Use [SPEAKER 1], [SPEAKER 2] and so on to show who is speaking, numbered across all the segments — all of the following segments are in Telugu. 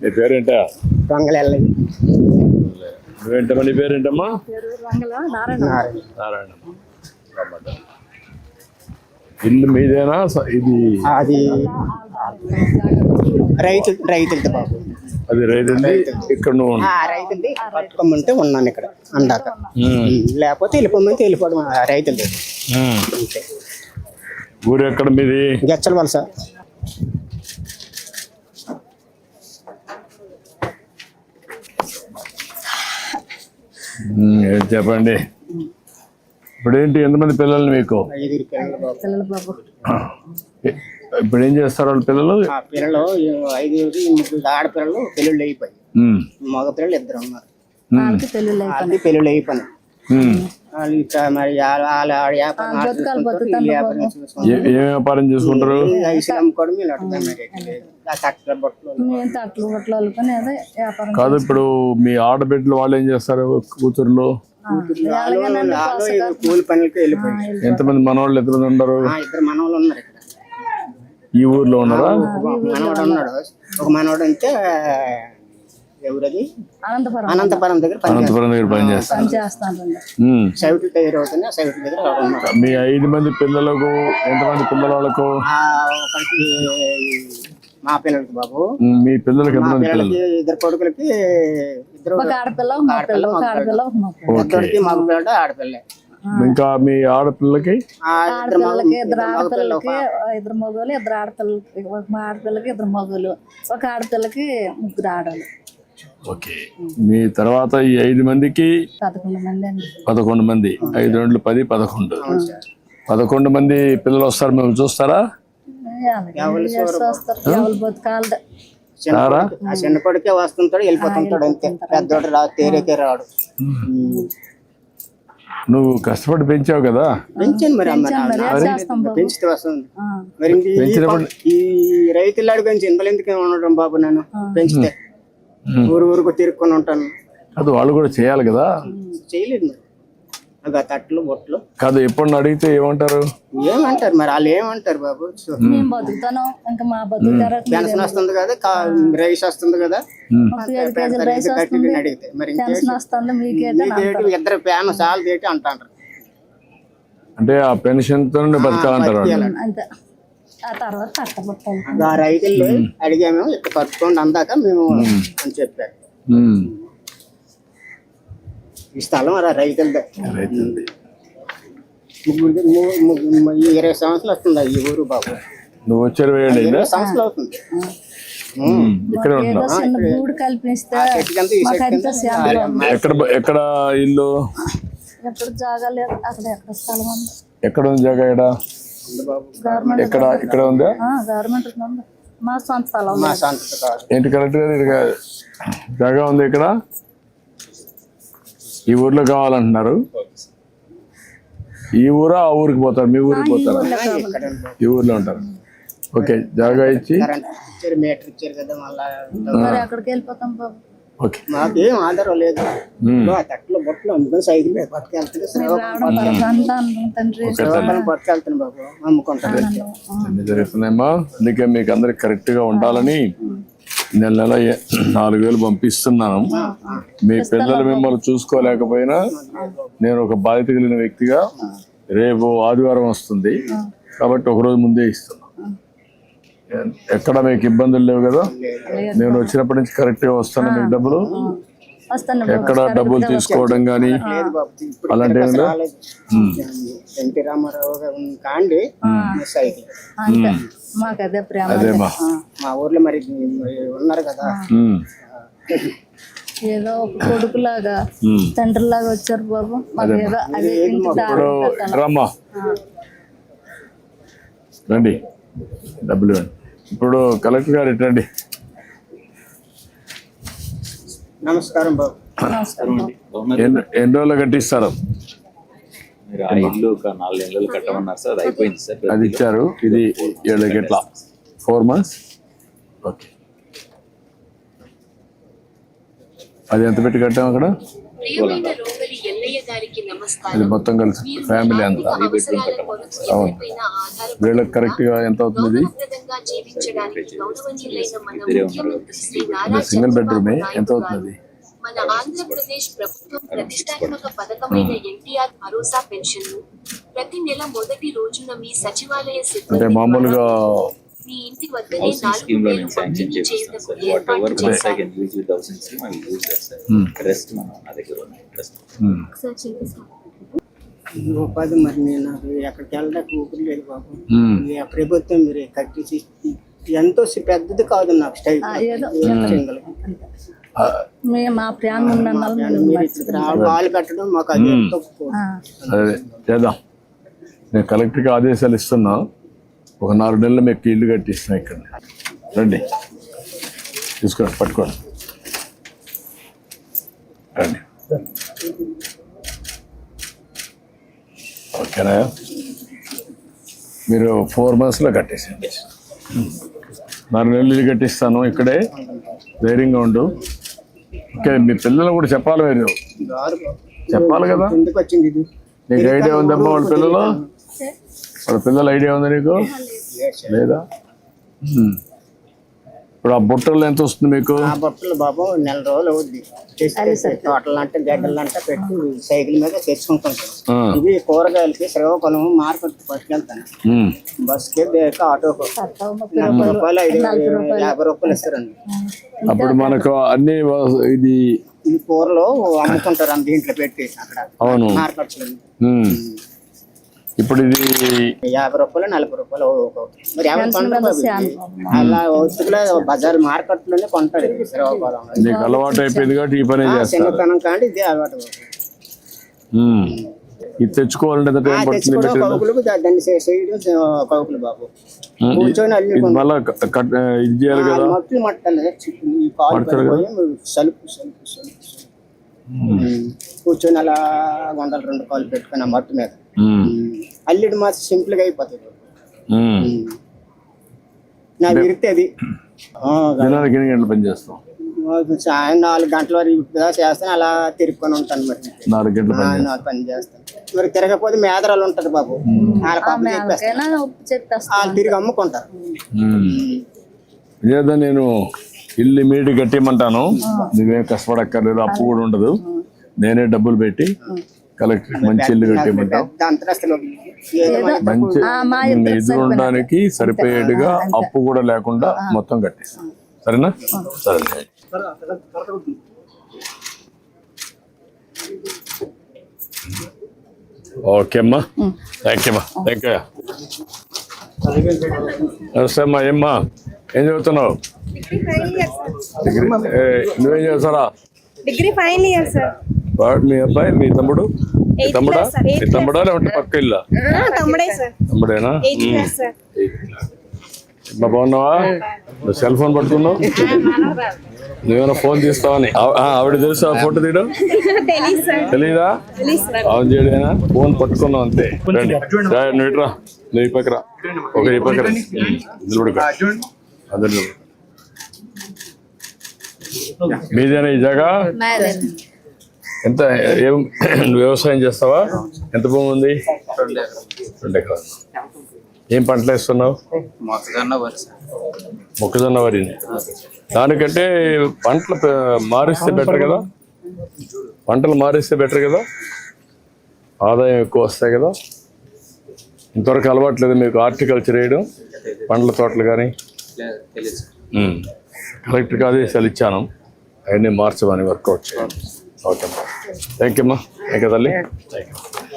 [SPEAKER 1] నీ పేరేంటా? నువ్వేంటమ్మా? నీ పేరేంటమ్మా? నారాయణ. ఇల్లు మీదేనా? ఇది
[SPEAKER 2] అది రైతులది బాబు.
[SPEAKER 1] అది రైతుంది. ఇక్కడ నువ్వు
[SPEAKER 2] రైతులది పట్టుకోమంటే ఉన్నాను ఇక్కడ అందాక. లేకపోతే వెళ్ళిపోమంటే వెళ్ళిపోవడం రైతులది.
[SPEAKER 1] ఊరు ఎక్కడ మీది?
[SPEAKER 2] గెచ్చల వలస.
[SPEAKER 1] చెప్పండి. ఇప్పుడు ఏంటి, ఎంతమంది పిల్లలు మీకు?
[SPEAKER 2] 5 పిల్లలు బాబు.
[SPEAKER 1] ఇప్పుడు ఏం చేస్తారు వాళ్ళ పిల్లలు?
[SPEAKER 2] పిల్లలు 5 ఆడపిల్లలు పెళ్ళిళ్ళు అయిపోయి, మగ పిల్లలు 2 ఉన్నారు. పెళ్ళిళ్ళు అయిపోయినాయి.
[SPEAKER 1] ఏం వ్యాపారం చేసుకుంటారు? కాదు, ఇప్పుడు మీ ఆడబిడ్డలు వాళ్ళు ఏం చేస్తారు? కూతుర్లు
[SPEAKER 2] కూలి పనులకి వెళ్ళిపోయి.
[SPEAKER 1] ఎంతమంది మనవాళ్ళు? ఎంతమంది ఉన్నారు?
[SPEAKER 2] 2 మనవాళ్ళు ఉన్నారు ఇక్కడ.
[SPEAKER 1] ఈ ఊర్లో ఉన్నారా?
[SPEAKER 2] మనవాడు ఉన్నాడు. ఒక మనవాడు అంటే ఎవరది? అనంతపురం దగ్గర
[SPEAKER 1] పనిచేస్తాను. మీ 5 మంది పిల్లలకు ఎంతమంది పిల్లలకు?
[SPEAKER 2] మా పిల్లలకి బాబు.
[SPEAKER 1] మీ పిల్లలకి ఎంతమంది పిల్లలు?
[SPEAKER 2] 2 కొడుకులకి 2 ఆడపిల్ల, మగ పిల్లడు ఆడపిల్ల.
[SPEAKER 1] ఇంకా మీ ఆడపిల్లకి?
[SPEAKER 3] 2 ఆడపిల్లలకి 2 మగవాళ్ళు, 2 ఆడపిల్లలకి. ఒక ఆడపిల్లకి 2 మగవాళ్ళు, ఒక ఆడపిల్లకి 3 ఆడవాళ్ళు.
[SPEAKER 1] ఓకే. మీ తర్వాత ఈ 5 మందికి
[SPEAKER 3] 11 మంది అండి.
[SPEAKER 1] 11 మంది. 5 2 10 11 మంది పిల్లలు వస్తారు. మేము చూస్తారా?
[SPEAKER 2] చిన్న కొడుకే వస్తుంటాడు, వెళ్ళిపోతుంటాడు అంతే. పెద్దోడు తేరేకే రాడు.
[SPEAKER 1] నువ్వు కష్టపడి పెంచావు కదా?
[SPEAKER 2] పెంచాను మరి. పెంచితే వస్తుంది మరి. ఈ రైతులాడు పెంచి ఇంతలో ఎందుకు ఉండడం బాబు? నేను పెంచితే ఊరుకు తిరుక్కొని ఉంటాను.
[SPEAKER 1] అది వాళ్ళు కూడా చేయాలి కదా?
[SPEAKER 2] చేయలేదు మరి. తట్లు బొట్లు
[SPEAKER 1] కాదు. ఎప్పుడు అడిగితే ఏమంటారు?
[SPEAKER 2] ఏమంటారు మరి వాళ్ళు? ఏమంటారు బాబు? పెన్షన్ వస్తుంది కదా, రైస్ వస్తుంది కదా, అడిగితే మరి 2 ఫ్యాన్ చాలా తేటి అంటారు.
[SPEAKER 1] అంటే ఆ పెన్షన్ తో బతకాలంటారు.
[SPEAKER 2] రైతులు అడిగాము, ఇక్కడ పట్టుకోండి అందాక మేము అని చెప్పారు. ఈ స్థలం రైతులదే. 20 సంవత్సరాలు వస్తుంది ఈ ఊరు బాబు.
[SPEAKER 1] నువ్వు వచ్చారు? 20
[SPEAKER 2] సంవత్సరాలు అవుతుంది.
[SPEAKER 1] ఇక్కడ ఎక్కడ ఇల్లు? ఎక్కడ ఉంది జాగా? ఇక్కడ ఉందా? ఏంటి కరెక్ట్ గా జాగా ఉంది ఇక్కడ? ఈ ఊర్లో కావాలంటున్నారు. ఈ ఊరా ఆ ఊరికి పోతారు? మీ ఊరికి పోతారా? ఈ ఊర్లో ఉంటారు. ఓకే. జాగా ఇచ్చి
[SPEAKER 2] మీటర్ ఇచ్చారు కదా, మళ్ళీ మాకేం ఆధారం లేదు. తట్లో బొట్లు అందుకని సైకిల్ పట్టుకెళ్తాను బాబు, అమ్ముకుంటాను.
[SPEAKER 1] జరుగుతున్నాయమ్మా. అందుకే మీకు అందరికి కరెక్ట్ గా ఉండాలని నెల 4,000 పంపిస్తున్నాను. మీ పిల్లలు మిమ్మల్ని చూసుకోలేకపోయినా నేను ఒక బాధ్యత కలిగిన వ్యక్తిగా రేపు ఆదివారం వస్తుంది కాబట్టి ఒకరోజు ముందే ఇస్తున్నాను. ఎక్కడ మీకు ఇబ్బందులు లేవు కదా? నేను వచ్చినప్పటి నుంచి కరెక్ట్ గా వస్తాను. మీకు డబ్బులు ఎక్కడ డబ్బులు తీసుకోవడం కానీ అలాంటి అదేమా
[SPEAKER 2] మా ఊర్లో మరి ఉన్నారు కదా,
[SPEAKER 3] ఏదో ఒక కొడుకులాగా తండ్రి లాగా వచ్చారు బాబు.
[SPEAKER 1] రమ్మా రండి, డబ్బులు ఇవ్వండి. ఇప్పుడు కలెక్టర్ గారు రండి.
[SPEAKER 2] నమస్కారం బాబు.
[SPEAKER 1] ఎన్ని రోజులు కట్టిస్తారు?
[SPEAKER 4] ఇల్లు 4 నెలలు కట్టమన్నారు సార్, అయిపోయింది సార్.
[SPEAKER 1] అది ఇచ్చారు. ఇది 7 గంటల 4 months. ఓకే. అది ఎంత పెట్టి కట్టాం అక్కడ?
[SPEAKER 5] ప్రియమైన రోగలి ఎల్లయ్య గారికి నమస్కారం.
[SPEAKER 1] అది మొత్తం కలిసి ఫ్యామిలీ అంతా.
[SPEAKER 5] అవసరాల కొరకు ఎవరిపైన ఆధారపడి
[SPEAKER 1] వీళ్ళకి కరెక్ట్ గా ఎంత అవుతుంది?
[SPEAKER 5] గౌరవప్రదంగా జీవించడానికి గౌరవనీయులైన మన ముఖ్యమంత్రి శ్రీ నారా
[SPEAKER 1] సింగిల్ బెడ్రూమ్
[SPEAKER 5] చంద్రబాబు
[SPEAKER 1] ఎంత
[SPEAKER 5] నాయుడు
[SPEAKER 1] అవుతుంది?
[SPEAKER 5] గారు మన ఆంధ్రప్రదేశ్ ప్రభుత్వం ప్రతిష్టాత్మక పథకమైన ఎన్టీఆర్ భరోసా పెన్షన్ ప్రతి నెల మొదటి రోజున మీ సచివాలయ
[SPEAKER 1] అంటే
[SPEAKER 5] సిబ్బంది
[SPEAKER 1] మామూలుగా
[SPEAKER 5] మీ ఇంటి వద్దనే
[SPEAKER 4] హౌసింగ్
[SPEAKER 5] 4
[SPEAKER 4] స్కీమ్ లో
[SPEAKER 5] వేలు
[SPEAKER 4] నేను శాంక్షన్
[SPEAKER 5] పంపిణీ
[SPEAKER 4] చేపిస్తాను
[SPEAKER 5] చేయటకు
[SPEAKER 4] సార్. వాట్ ఎవర్
[SPEAKER 5] ఏర్పాటు
[SPEAKER 4] ఫండ్స్ ఐ
[SPEAKER 5] చేశారు.
[SPEAKER 4] Can use with housing scheme I use that sir. Rest మనం నా దగ్గర ఉంది రెస్ట్.
[SPEAKER 2] ఉపాధి మరి నేను నాకు ఎక్కడికి వెళ్ళడానికి ఊపిరి లేదు బాబు. ఈ ప్రభుత్వం మీరు కట్టించి ఎంతో పెద్దది కాదు నాకు స్టైల్
[SPEAKER 3] ఏదో
[SPEAKER 2] సింగల్.
[SPEAKER 3] మేము మా ప్లాన్ ఉన్న
[SPEAKER 2] మీరు ఇక్కడ కాలు పెట్టడం మాకు అది ఎంతో
[SPEAKER 1] అదే చేద్దాం. నేను కలెక్టర్కి ఆదేశాలు ఇస్తున్నా. ఒక 4 నెలలు మీకు ఇల్లు కట్టిస్తున్నా ఇక్కడ. రండి తీసుకోండి, పట్టుకోండి, రండి. ఓకేనా? మీరు 4 monthsలో కట్టేసేయండి. 4 నెలలు ఇల్లు కట్టిస్తాను ఇక్కడే. ధైర్యంగా ఉండు. ఓకే, మీ పిల్లలు కూడా చెప్పాలి. మీరు చెప్పాలి కదా.
[SPEAKER 2] ఎందుకు వచ్చింది ఇది?
[SPEAKER 1] నీకు ఐడియా ఉందమ్మా వాళ్ళ పిల్లలు? వాళ్ళ పిల్లల ఐడియా ఉందా నీకు? లేదా? ఇప్పుడు ఆ బుట్టలు ఎంత వస్తుంది మీకు?
[SPEAKER 2] ఆ బట్టలు బాబు 1 నెల రోజులు అవుద్ది. తోటలు అంటే గడ్డలు అంటే పెట్టి సైకిల్ మీద తెచ్చుకుంటుంటాను. ఇవి కూరగాయలకి శ్రీకాకుళం మార్కెట్ పట్టుకెళ్తాను. బస్కి ఆటోకు 30 రూపాయలు 50 రూపాయలు ఇస్తారండి.
[SPEAKER 1] అప్పుడు మనకు అన్ని ఇది
[SPEAKER 2] ఈ కూరలు అమ్ముకుంటారు దీంట్లో పెట్టి అక్కడ
[SPEAKER 1] అవును.
[SPEAKER 2] మార్కెట్స్
[SPEAKER 1] ఇప్పుడు ఇది
[SPEAKER 2] 50 రూపాయలు 40 రూపాయలు మరి ఎవరు కొంటారు? అలా వస్తువులే బజార్ మార్కెట్ లోనే కొంటాడు శ్రీకాకుళం.
[SPEAKER 1] నీకు అలవాటు అయిపోయింది కాబట్టి ఈ పని చేస్తా.
[SPEAKER 2] చిన్నతనం కానీ ఇదే అలవాటు.
[SPEAKER 1] ఇది తెచ్చుకోవాలంటే ఎంత టైం పడుతుంది?
[SPEAKER 2] కౌకులకు దాన్ని చేయడం కౌకులు బాబు. కూర్చొని అల్లి
[SPEAKER 1] ఇది మళ్ళా ఇది చేయాలి కదా.
[SPEAKER 2] మొత్తం మట్టాలి ఈ కాలు పడిపోయి సలుపు సలుపు సలుపు కూర్చొని అలా 100-2 కాలు పెట్టుకుని ఆ మట్టు మీద అల్లిడి మాత్రం సింపుల్ గా అయిపోతుంది. నా విరితే అది
[SPEAKER 1] దినానికి ఎన్ని గంటలు పని చేస్తాం?
[SPEAKER 2] సాయం 4 గంటల వరకు చేస్తాను. అలా తిరుక్కొని ఉంటాను. మరి
[SPEAKER 1] 4 గంటలు పని చేస్తాం.
[SPEAKER 2] పని చేస్తాను. మరి తిరగకపోతే మేదరాలు ఉంటది బాబు. వాళ్ళ పప్పు చెప్పేస్తాను. వాళ్ళు తిరిగి అమ్ముకుంటారు.
[SPEAKER 1] లేదా నేను ఇల్లు ఇమీడియట్ కట్టేయమంటాను. నువ్వేం కష్టపడక్కర్లేదు, అప్పు కూడా ఉండదు. నేనే డబ్బులు పెట్టి కలెక్టర్ మంచి ఇల్లు కట్టేయమంటాను.
[SPEAKER 2] అంతరస్తులు
[SPEAKER 1] మంచి ఎదురు ఉండడానికి సరిపోయేట్టుగా అప్పు కూడా లేకుండా మొత్తం కట్టేస్తాను. సరేనా? సరే. ఓకే అమ్మా, థ్యాంక్ యూ అమ్మా, థ్యాంక్ యూ. నమస్తే అమ్మా. ఏమ్మా ఏం చదువుతున్నావు? డిగ్రీ. నువ్వేం చదువుతారా?
[SPEAKER 6] Degree final year sir.
[SPEAKER 1] వాడు మీ అబ్బాయి, మీ తమ్ముడు? మీ తమ్ముడా? మీ తమ్ముడా లేకుంటే పక్క ఇల్లా?
[SPEAKER 6] తమ్ముడే సార్.
[SPEAKER 1] తమ్ముడేనా?
[SPEAKER 6] 8th class sir.
[SPEAKER 1] అమ్మా బాగున్నావా? నువ్వు సెల్ ఫోన్ పట్టుకున్నావు? నువ్వేమైనా ఫోన్ తీస్తావని ఆవిడ తెలుసా? ఫోటో తీయడం
[SPEAKER 6] తెలీదు సార్.
[SPEAKER 1] తెలీదా? అవును చేయడేనా? ఫోన్ పట్టుకున్నావు అంతే. రండి, నువ్వు ఇట్రా, నువ్వు ఈ పక్కరా, ఒక ఈ పక్కరా, అందరు మీదేనా ఈ జాగా? ఎంత ఏం నువ్వు వ్యవసాయం చేస్తావా? ఎంత భూమి ఉంది? 2 ఎకరాలు. ఏం పంటలు వేస్తున్నావు? మొక్కజొన్న వరిని. దానికంటే పంటలు మారిస్తే బెటర్ కదా. పంటలు మారిస్తే బెటర్ కదా, ఆదాయం ఎక్కువ వస్తాయి కదా. ఇంతవరకు అలవాట్లేదు మీకు హార్టికల్చర్ వేయడం, పండ్ల తోటలు కానీ? కలెక్టర్కి ఆదేశాలు ఇచ్చాను, అవన్నీ మార్చమని వర్కౌట్ చేయండి. ఓకే అమ్మా, థ్యాంక్ యూ అమ్మా. థ్యాంక్ యూ తల్లి. Thank you.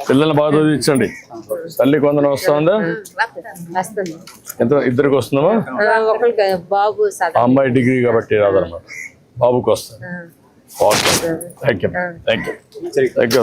[SPEAKER 1] పిల్లల్ని బాగా చదివించండి. తల్లి కొందరు వస్తా ఉందా? ఎంత ఇద్దరికి వస్తుందమ్మా?
[SPEAKER 6] బాబు
[SPEAKER 1] ఆ అమ్మాయి డిగ్రీ కాబట్టి రాదన్నమాట, బాబుకి వస్తుంది. Okay, thank you, thank you, thank you.